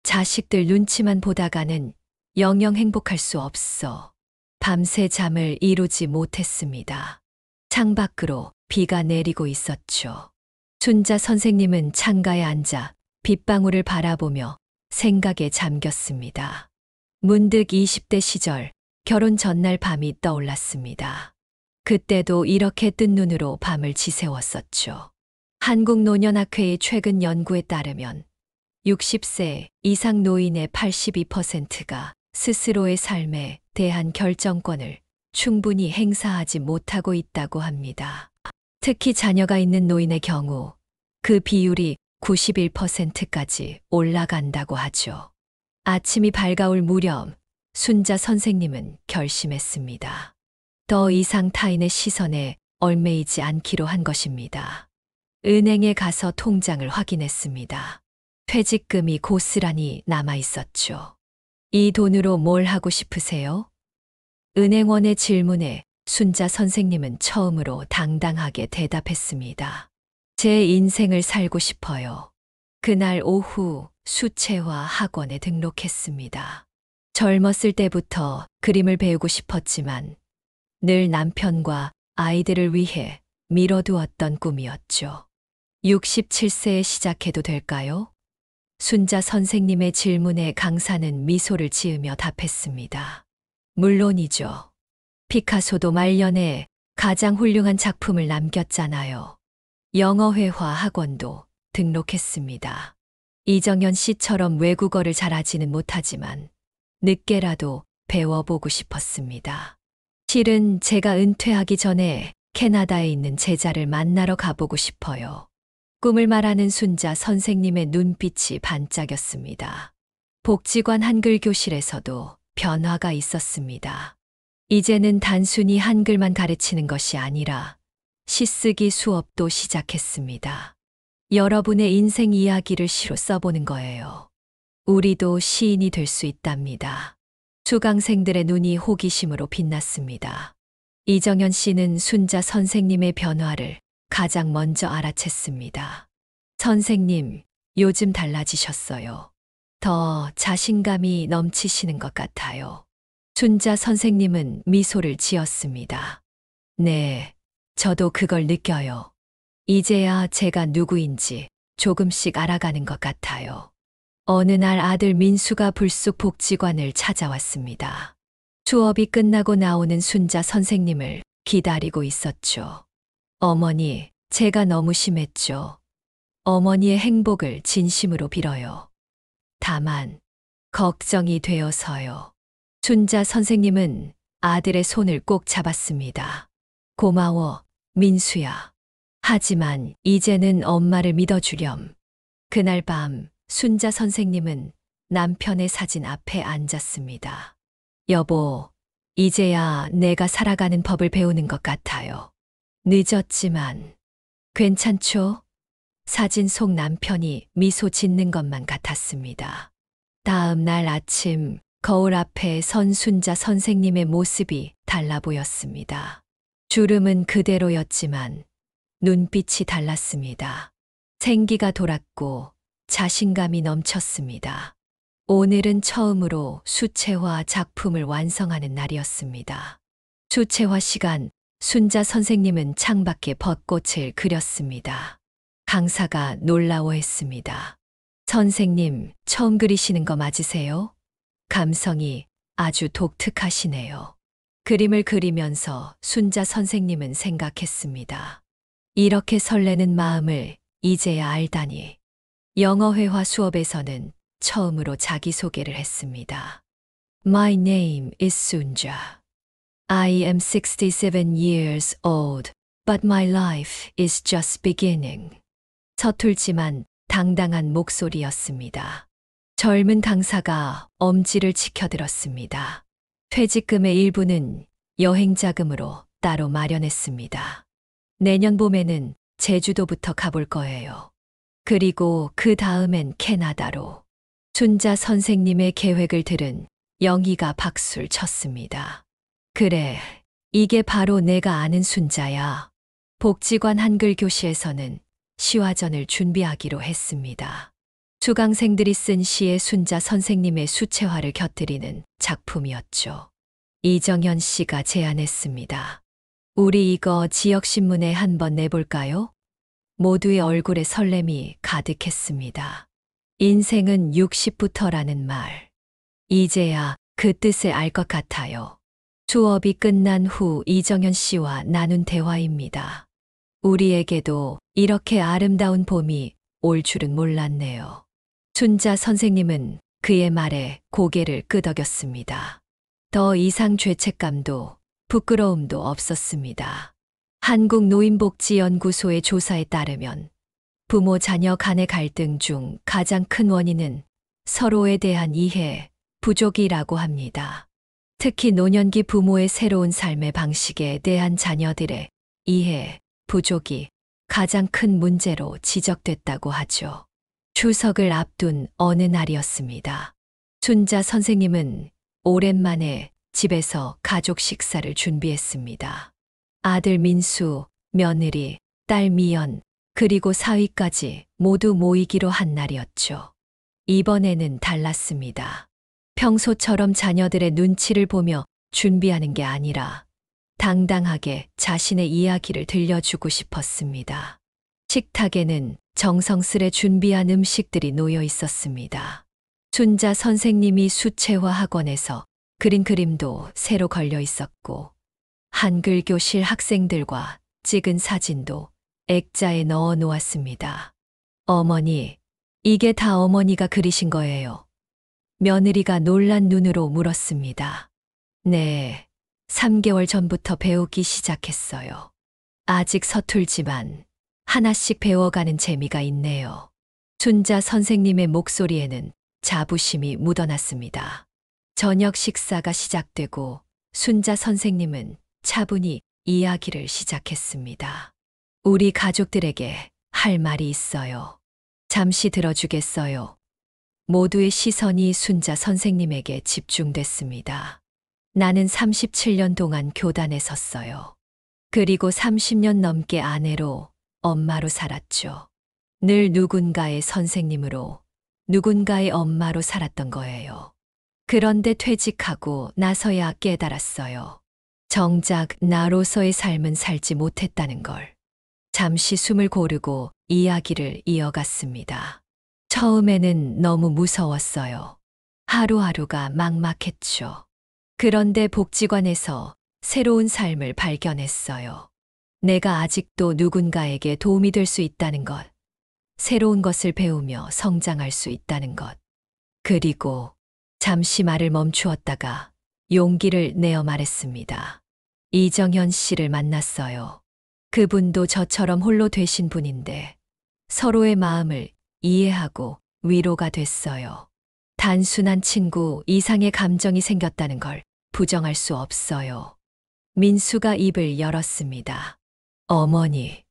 자식들 눈치만 보다가는 영영 행복할 수 없어. 밤새 잠을 이루지 못했습니다. 창밖으로 비가 내리고 있었죠. 순자 선생님은 창가에 앉아 빗방울을 바라보며 생각에 잠겼습니다. 문득 20대 시절 결혼 전날 밤이 떠올랐습니다. 그때도 이렇게 뜬 눈으로 밤을 지새웠었죠. 한국노년학회의 최근 연구에 따르면 60세 이상 노인의 82%가 스스로의 삶에 대한 결정권을 충분히 행사하지 못하고 있다고 합니다. 특히 자녀가 있는 노인의 경우 그 비율이 91%까지 올라간다고 하죠. 아침이 밝아올 무렵 순자 선생님은 결심했습니다. 더 이상 타인의 시선에 얽매이지 않기로 한 것입니다. 은행에 가서 통장을 확인했습니다. 퇴직금이 고스란히 남아 있었죠. 이 돈으로 뭘 하고 싶으세요? 은행원의 질문에 순자 선생님은 처음으로 당당하게 대답했습니다. 제 인생을 살고 싶어요. 그날 오후 수채화 학원에 등록했습니다. 젊었을 때부터 그림을 배우고 싶었지만 늘 남편과 아이들을 위해 미뤄두었던 꿈이었죠. 67세에 시작해도 될까요? 순자 선생님의 질문에 강사는 미소를 지으며 답했습니다. 물론이죠. 피카소도 말년에 가장 훌륭한 작품을 남겼잖아요. 영어회화 학원도 등록했습니다. 이정현 씨처럼 외국어를 잘하지는 못하지만 늦게라도 배워보고 싶었습니다. 실은 제가 은퇴하기 전에 캐나다에 있는 제자를 만나러 가보고 싶어요. 꿈을 말하는 순자 선생님의 눈빛이 반짝였습니다. 복지관 한글 교실에서도 변화가 있었습니다. 이제는 단순히 한글만 가르치는 것이 아니라 시쓰기 수업도 시작했습니다. 여러분의 인생 이야기를 시로 써보는 거예요. 우리도 시인이 될 수 있답니다. 수강생들의 눈이 호기심으로 빛났습니다. 이정현 씨는 순자 선생님의 변화를 가장 먼저 알아챘습니다. 선생님, 요즘 달라지셨어요. 더 자신감이 넘치시는 것 같아요. 순자 선생님은 미소를 지었습니다. 네, 저도 그걸 느껴요. 이제야 제가 누구인지 조금씩 알아가는 것 같아요. 어느 날 아들 민수가 불쑥 복지관을 찾아왔습니다. 수업이 끝나고 나오는 순자 선생님을 기다리고 있었죠. 어머니, 제가 너무 심했죠. 어머니의 행복을 진심으로 빌어요. 다만, 걱정이 되어서요. 순자 선생님은 아들의 손을 꼭 잡았습니다. 고마워, 민수야. 하지만 이제는 엄마를 믿어주렴. 그날 밤 순자 선생님은 남편의 사진 앞에 앉았습니다. 여보, 이제야 내가 살아가는 법을 배우는 것 같아요. 늦었지만 괜찮죠? 사진 속 남편이 미소 짓는 것만 같았습니다. 다음 날 아침 거울 앞에 선 순자 선생님의 모습이 달라 보였습니다. 주름은 그대로였지만 눈빛이 달랐습니다. 생기가 돌았고 자신감이 넘쳤습니다. 오늘은 처음으로 수채화 작품을 완성하는 날이었습니다. 수채화 시간, 순자 선생님은 창밖에 벚꽃을 그렸습니다. 강사가 놀라워했습니다. 선생님, 처음 그리시는 거 맞으세요? 감성이 아주 독특하시네요. 그림을 그리면서 순자 선생님은 생각했습니다. 이렇게 설레는 마음을 이제야 알다니. 영어회화 수업에서는 처음으로 자기소개를 했습니다. My name is Sunja. I am 67 years old, but my life is just beginning. 서툴지만 당당한 목소리였습니다. 젊은 강사가 엄지를 치켜들었습니다. 퇴직금의 일부는 여행 자금으로 따로 마련했습니다. 내년 봄에는 제주도부터 가볼 거예요. 그리고 그 다음엔 캐나다로. 순자 선생님의 계획을 들은 영희가 박수를 쳤습니다. 그래, 이게 바로 내가 아는 순자야. 복지관 한글 교실에서는 시화전을 준비하기로 했습니다. 수강생들이 쓴 시에 순자 선생님의 수채화를 곁들이는 작품이었죠. 이정현 씨가 제안했습니다. 우리 이거 지역신문에 한번 내볼까요? 모두의 얼굴에 설렘이 가득했습니다. 인생은 60부터라는 말. 이제야 그 뜻을 알 것 같아요. 수업이 끝난 후 이정현 씨와 나눈 대화입니다. 우리에게도 이렇게 아름다운 봄이 올 줄은 몰랐네요. 순자 선생님은 그의 말에 고개를 끄덕였습니다. 더 이상 죄책감도 부끄러움도 없었습니다. 한국노인복지연구소의 조사에 따르면 부모 자녀 간의 갈등 중 가장 큰 원인은 서로에 대한 이해, 부족이라고 합니다. 특히 노년기 부모의 새로운 삶의 방식에 대한 자녀들의 이해, 부족이 가장 큰 문제로 지적됐다고 하죠. 추석을 앞둔 어느 날이었습니다. 순자 선생님은 오랜만에 집에서 가족 식사를 준비했습니다. 아들 민수, 며느리, 딸 미연, 그리고 사위까지 모두 모이기로 한 날이었죠. 이번에는 달랐습니다. 평소처럼 자녀들의 눈치를 보며 준비하는 게 아니라 당당하게 자신의 이야기를 들려주고 싶었습니다. 식탁에는 정성스레 준비한 음식들이 놓여 있었습니다. 순자 선생님이 수채화 학원에서 그린 그림도 새로 걸려 있었고, 한글 교실 학생들과 찍은 사진도 액자에 넣어 놓았습니다. 어머니, 이게 다 어머니가 그리신 거예요. 며느리가 놀란 눈으로 물었습니다. 네, 3개월 전부터 배우기 시작했어요. 아직 서툴지만 하나씩 배워가는 재미가 있네요. 순자 선생님의 목소리에는 자부심이 묻어났습니다. 저녁 식사가 시작되고 순자 선생님은 차분히 이야기를 시작했습니다. 우리 가족들에게 할 말이 있어요. 잠시 들어주겠어요. 모두의 시선이 순자 선생님에게 집중됐습니다. 나는 37년 동안 교단에 섰어요. 그리고 30년 넘게 아내로, 엄마로 살았죠. 늘 누군가의 선생님으로, 누군가의 엄마로 살았던 거예요. 그런데 퇴직하고 나서야 깨달았어요. 정작 나로서의 삶은 살지 못했다는 걸. 잠시 숨을 고르고 이야기를 이어갔습니다. 처음에는 너무 무서웠어요. 하루하루가 막막했죠. 그런데 복지관에서 새로운 삶을 발견했어요. 내가 아직도 누군가에게 도움이 될 수 있다는 것, 새로운 것을 배우며 성장할 수 있다는 것, 그리고 잠시 말을 멈추었다가 용기를 내어 말했습니다. 이정현 씨를 만났어요. 그분도 저처럼 홀로 되신 분인데 서로의 마음을 이해하고 위로가 됐어요. 단순한 친구 이상의 감정이 생겼다는 걸 부정할 수 없어요. 민수가 입을 열었습니다. 어머니,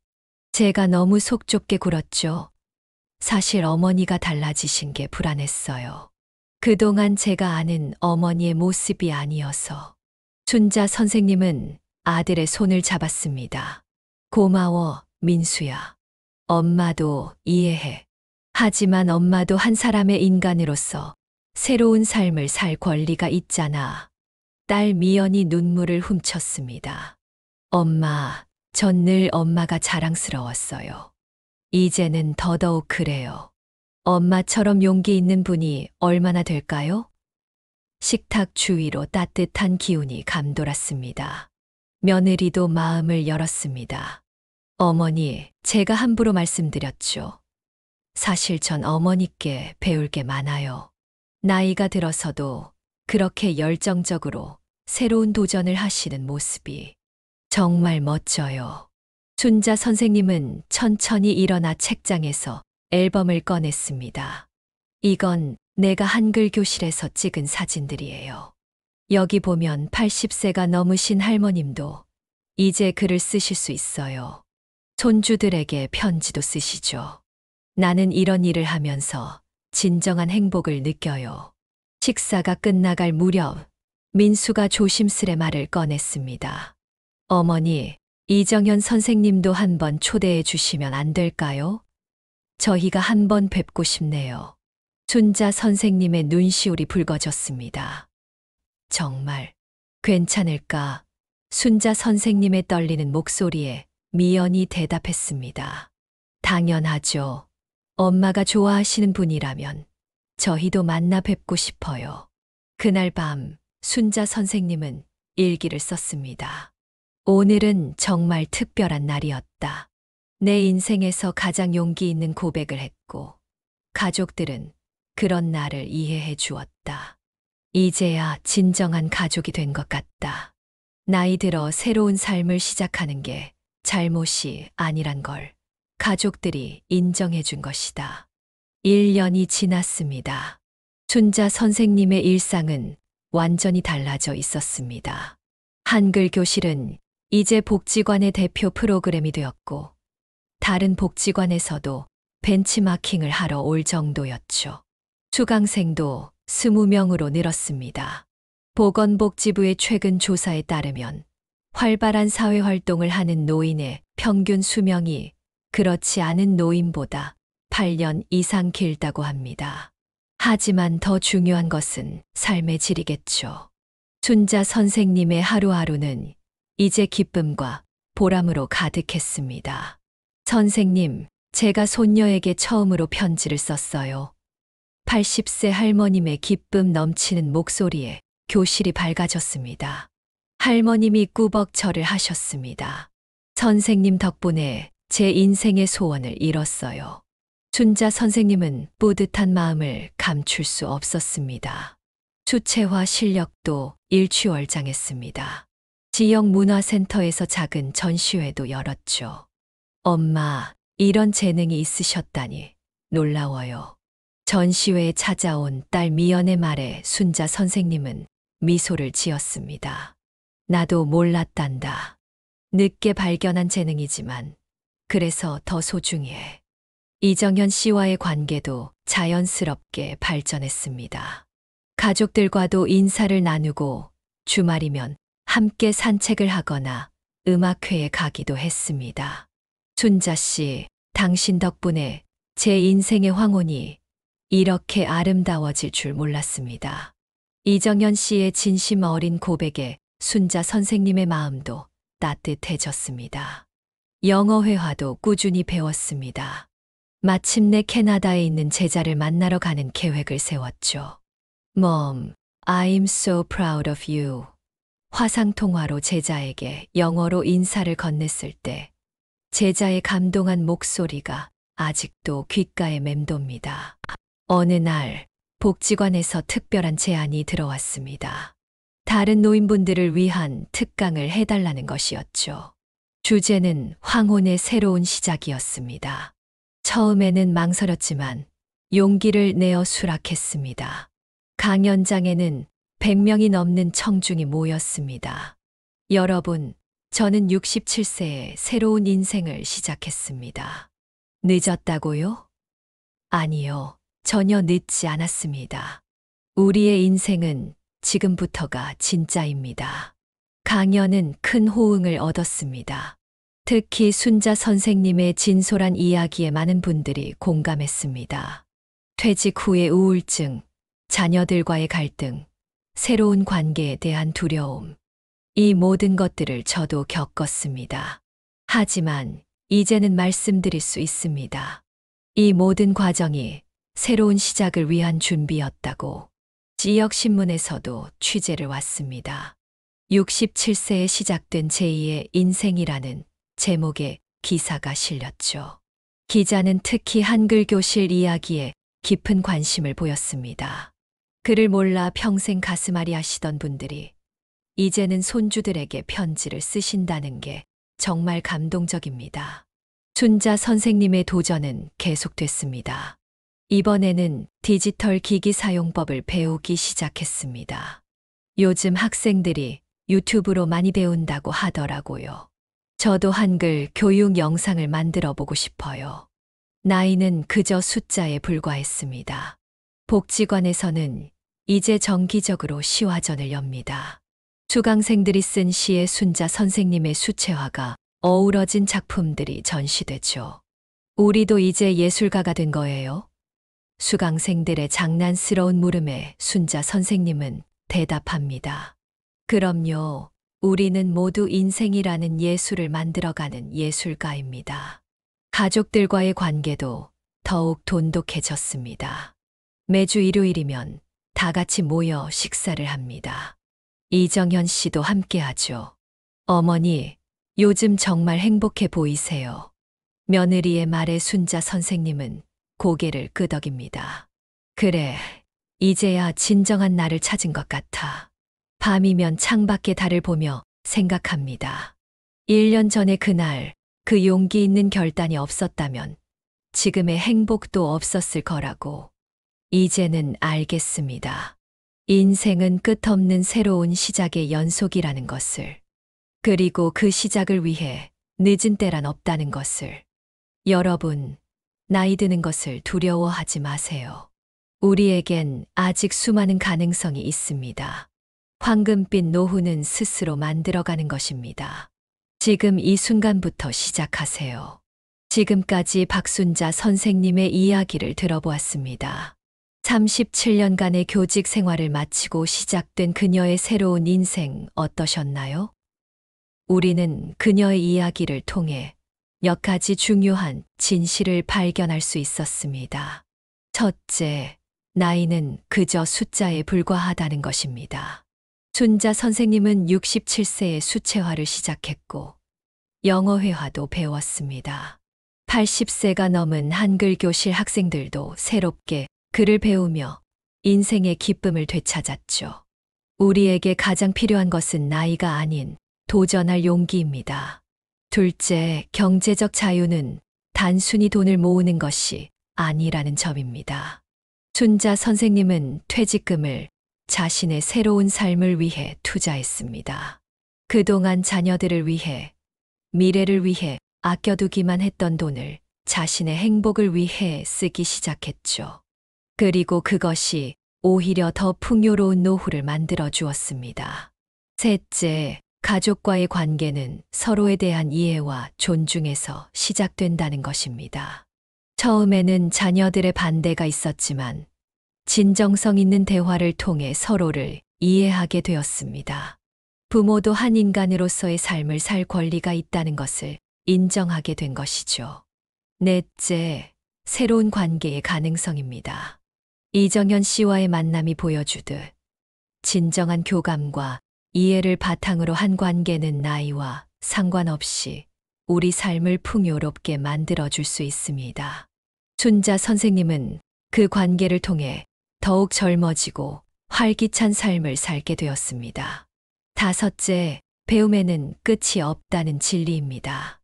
제가 너무 속 좁게 굴었죠. 사실 어머니가 달라지신 게 불안했어요. 그동안 제가 아는 어머니의 모습이 아니어서. 순자 선생님은 아들의 손을 잡았습니다. 고마워, 민수야. 엄마도 이해해. 하지만 엄마도 한 사람의 인간으로서 새로운 삶을 살 권리가 있잖아. 딸 미연이 눈물을 훔쳤습니다. 엄마, 전 늘 엄마가 자랑스러웠어요. 이제는 더더욱 그래요. 엄마처럼 용기 있는 분이 얼마나 될까요? 식탁 주위로 따뜻한 기운이 감돌았습니다. 며느리도 마음을 열었습니다. 어머니, 제가 함부로 말씀드렸죠. 사실 전 어머니께 배울 게 많아요. 나이가 들어서도 그렇게 열정적으로 새로운 도전을 하시는 모습이 정말 멋져요. 순자 선생님은 천천히 일어나 책장에서 앨범을 꺼냈습니다. 이건 내가 한글 교실에서 찍은 사진들이에요. 여기 보면 80세가 넘으신 할머님도 이제 글을 쓰실 수 있어요. 손주들에게 편지도 쓰시죠. 나는 이런 일을 하면서 진정한 행복을 느껴요. 식사가 끝나갈 무렵 민수가 조심스레 말을 꺼냈습니다. 어머니, 이정현 선생님도 한번 초대해 주시면 안 될까요? 저희가 한번 뵙고 싶네요. 순자 선생님의 눈시울이 붉어졌습니다. 정말 괜찮을까? 순자 선생님의 떨리는 목소리에 미연이 대답했습니다. 당연하죠. 엄마가 좋아하시는 분이라면 저희도 만나 뵙고 싶어요. 그날 밤 순자 선생님은 일기를 썼습니다. 오늘은 정말 특별한 날이었다. 내 인생에서 가장 용기 있는 고백을 했고, 가족들은 그런 나를 이해해 주었다. 이제야 진정한 가족이 된 것 같다. 나이 들어 새로운 삶을 시작하는 게 잘못이 아니란 걸 가족들이 인정해 준 것이다. 1년이 지났습니다. 순자 선생님의 일상은 완전히 달라져 있었습니다. 한글 교실은 이제 복지관의 대표 프로그램이 되었고, 다른 복지관에서도 벤치마킹을 하러 올 정도였죠. 수강생도 20명으로 늘었습니다. 보건복지부의 최근 조사에 따르면 활발한 사회활동을 하는 노인의 평균 수명이 그렇지 않은 노인보다 8년 이상 길다고 합니다. 하지만 더 중요한 것은 삶의 질이겠죠. 순자 선생님의 하루하루는 이제 기쁨과 보람으로 가득했습니다. 선생님, 제가 손녀에게 처음으로 편지를 썼어요. 80세 할머님의 기쁨 넘치는 목소리에 교실이 밝아졌습니다. 할머님이 꾸벅 절을 하셨습니다. 선생님 덕분에 제 인생의 소원을 이뤘어요. 순자 선생님은 뿌듯한 마음을 감출 수 없었습니다. 수채화 실력도 일취월장했습니다. 지역 문화센터에서 작은 전시회도 열었죠. 엄마, 이런 재능이 있으셨다니 놀라워요. 전시회에 찾아온 딸 미연의 말에 순자 선생님은 미소를 지었습니다. 나도 몰랐단다. 늦게 발견한 재능이지만 그래서 더 소중해. 이정현 씨와의 관계도 자연스럽게 발전했습니다. 가족들과도 인사를 나누고 주말이면 함께 산책을 하거나 음악회에 가기도 했습니다. 순자 씨, 당신 덕분에 제 인생의 황혼이 이렇게 아름다워질 줄 몰랐습니다. 이정현 씨의 진심 어린 고백에 순자 선생님의 마음도 따뜻해졌습니다. 영어 회화도 꾸준히 배웠습니다. 마침내 캐나다에 있는 제자를 만나러 가는 계획을 세웠죠. Mom, I'm so proud of you. 화상통화로 제자에게 영어로 인사를 건넸을 때 제자의 감동한 목소리가 아직도 귓가에 맴돕니다. 어느 날 복지관에서 특별한 제안이 들어왔습니다. 다른 노인분들을 위한 특강을 해달라는 것이었죠. 주제는 황혼의 새로운 시작이었습니다. 처음에는 망설였지만 용기를 내어 수락했습니다. 강연장에는 100명이 넘는 청중이 모였습니다. 여러분, 저는 67세에 새로운 인생을 시작했습니다. 늦었다고요? 아니요, 전혀 늦지 않았습니다. 우리의 인생은 지금부터가 진짜입니다. 강연은 큰 호응을 얻었습니다. 특히 순자 선생님의 진솔한 이야기에 많은 분들이 공감했습니다. 퇴직 후의 우울증, 자녀들과의 갈등, 새로운 관계에 대한 두려움. 이 모든 것들을 저도 겪었습니다. 하지만 이제는 말씀드릴 수 있습니다. 이 모든 과정이 새로운 시작을 위한 준비였다고 지역신문에서도 취재를 왔습니다. 67세에 시작된 제2의 인생이라는 제목의 기사가 실렸죠. 기자는 특히 한글 교실 이야기에 깊은 관심을 보였습니다. 글을 몰라 평생 가슴앓이 하시던 분들이 이제는 손주들에게 편지를 쓰신다는 게 정말 감동적입니다. 순자 선생님의 도전은 계속됐습니다. 이번에는 디지털 기기 사용법을 배우기 시작했습니다. 요즘 학생들이 유튜브로 많이 배운다고 하더라고요. 저도 한글 교육 영상을 만들어 보고 싶어요. 나이는 그저 숫자에 불과했습니다. 복지관에서는 이제 정기적으로 시화전을 엽니다. 수강생들이 쓴 시의 순자 선생님의 수채화가 어우러진 작품들이 전시되죠. 우리도 이제 예술가가 된 거예요? 수강생들의 장난스러운 물음에 순자 선생님은 대답합니다. 그럼요. 우리는 모두 인생이라는 예술을 만들어가는 예술가입니다. 가족들과의 관계도 더욱 돈독해졌습니다. 매주 일요일이면 다 같이 모여 식사를 합니다. 이정현 씨도 함께하죠. 어머니, 요즘 정말 행복해 보이세요. 며느리의 말에 순자 선생님은 고개를 끄덕입니다. 그래, 이제야 진정한 나를 찾은 것 같아. 밤이면 창밖의 달을 보며 생각합니다. 1년 전에 그날 그 용기 있는 결단이 없었다면 지금의 행복도 없었을 거라고. 이제는 알겠습니다. 인생은 끝없는 새로운 시작의 연속이라는 것을. 그리고 그 시작을 위해 늦은 때란 없다는 것을. 여러분, 나이 드는 것을 두려워하지 마세요. 우리에겐 아직 수많은 가능성이 있습니다. 황금빛 노후는 스스로 만들어가는 것입니다. 지금 이 순간부터 시작하세요. 지금까지 박순자 선생님의 이야기를 들어보았습니다. 37년간의 교직 생활을 마치고 시작된 그녀의 새로운 인생 어떠셨나요? 우리는 그녀의 이야기를 통해 몇 가지 중요한 진실을 발견할 수 있었습니다. 첫째, 나이는 그저 숫자에 불과하다는 것입니다. 순자 선생님은 67세에 수채화를 시작했고 영어 회화도 배웠습니다. 80세가 넘은 한글 교실 학생들도 새롭게 글을 배우며 인생의 기쁨을 되찾았죠. 우리에게 가장 필요한 것은 나이가 아닌 도전할 용기입니다. 둘째, 경제적 자유는 단순히 돈을 모으는 것이 아니라는 점입니다. 순자 선생님은 퇴직금을 자신의 새로운 삶을 위해 투자했습니다. 그동안 자녀들을 위해, 미래를 위해 아껴두기만 했던 돈을 자신의 행복을 위해 쓰기 시작했죠. 그리고 그것이 오히려 더 풍요로운 노후를 만들어 주었습니다. 셋째, 가족과의 관계는 서로에 대한 이해와 존중에서 시작된다는 것입니다. 처음에는 자녀들의 반대가 있었지만 진정성 있는 대화를 통해 서로를 이해하게 되었습니다. 부모도 한 인간으로서의 삶을 살 권리가 있다는 것을 인정하게 된 것이죠. 넷째, 새로운 관계의 가능성입니다. 이정현 씨와의 만남이 보여주듯 진정한 교감과 이해를 바탕으로 한 관계는 나이와 상관없이 우리 삶을 풍요롭게 만들어줄 수 있습니다. 순자 선생님은 그 관계를 통해 더욱 젊어지고 활기찬 삶을 살게 되었습니다. 다섯째, 배움에는 끝이 없다는 진리입니다.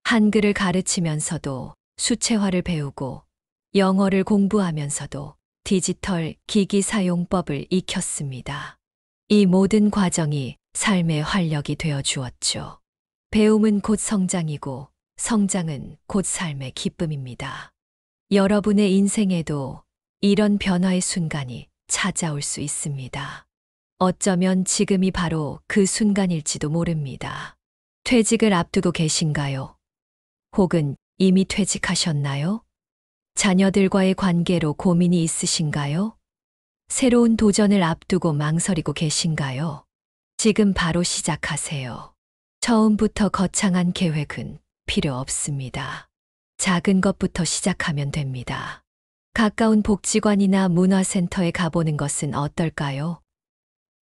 한글을 가르치면서도 수채화를 배우고 영어를 공부하면서도 디지털 기기 사용법을 익혔습니다. 이 모든 과정이 삶의 활력이 되어 주었죠. 배움은 곧 성장이고 성장은 곧 삶의 기쁨입니다. 여러분의 인생에도 이런 변화의 순간이 찾아올 수 있습니다. 어쩌면 지금이 바로 그 순간일지도 모릅니다. 퇴직을 앞두고 계신가요? 혹은 이미 퇴직하셨나요? 자녀들과의 관계로 고민이 있으신가요? 새로운 도전을 앞두고 망설이고 계신가요? 지금 바로 시작하세요. 처음부터 거창한 계획은 필요 없습니다. 작은 것부터 시작하면 됩니다. 가까운 복지관이나 문화센터에 가보는 것은 어떨까요?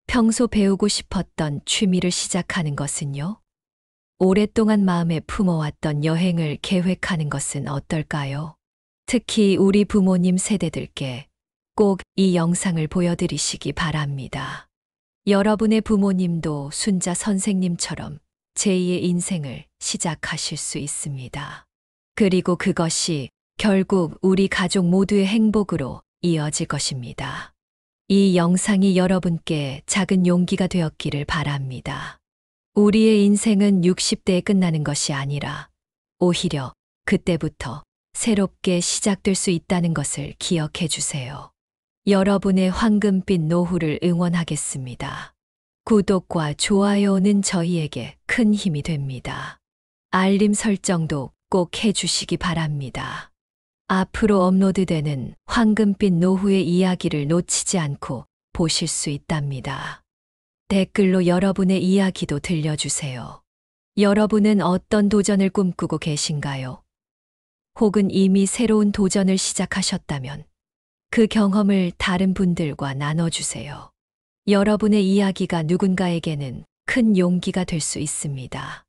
평소 배우고 싶었던 취미를 시작하는 것은요? 오랫동안 마음에 품어왔던 여행을 계획하는 것은 어떨까요? 특히 우리 부모님 세대들께 꼭 이 영상을 보여드리시기 바랍니다. 여러분의 부모님도 순자 선생님처럼 제2의 인생을 시작하실 수 있습니다. 그리고 그것이 결국 우리 가족 모두의 행복으로 이어질 것입니다. 이 영상이 여러분께 작은 용기가 되었기를 바랍니다. 우리의 인생은 60대에 끝나는 것이 아니라 오히려 그때부터 새롭게 시작될 수 있다는 것을 기억해 주세요. 여러분의 황금빛 노후를 응원하겠습니다. 구독과 좋아요는 저희에게 큰 힘이 됩니다. 알림 설정도 꼭 해주시기 바랍니다. 앞으로 업로드되는 황금빛 노후의 이야기를 놓치지 않고 보실 수 있답니다. 댓글로 여러분의 이야기도 들려주세요. 여러분은 어떤 도전을 꿈꾸고 계신가요? 혹은 이미 새로운 도전을 시작하셨다면 그 경험을 다른 분들과 나눠주세요. 여러분의 이야기가 누군가에게는 큰 용기가 될 수 있습니다.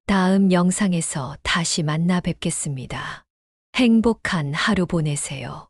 다음 영상에서 다시 만나 뵙겠습니다. 행복한 하루 보내세요.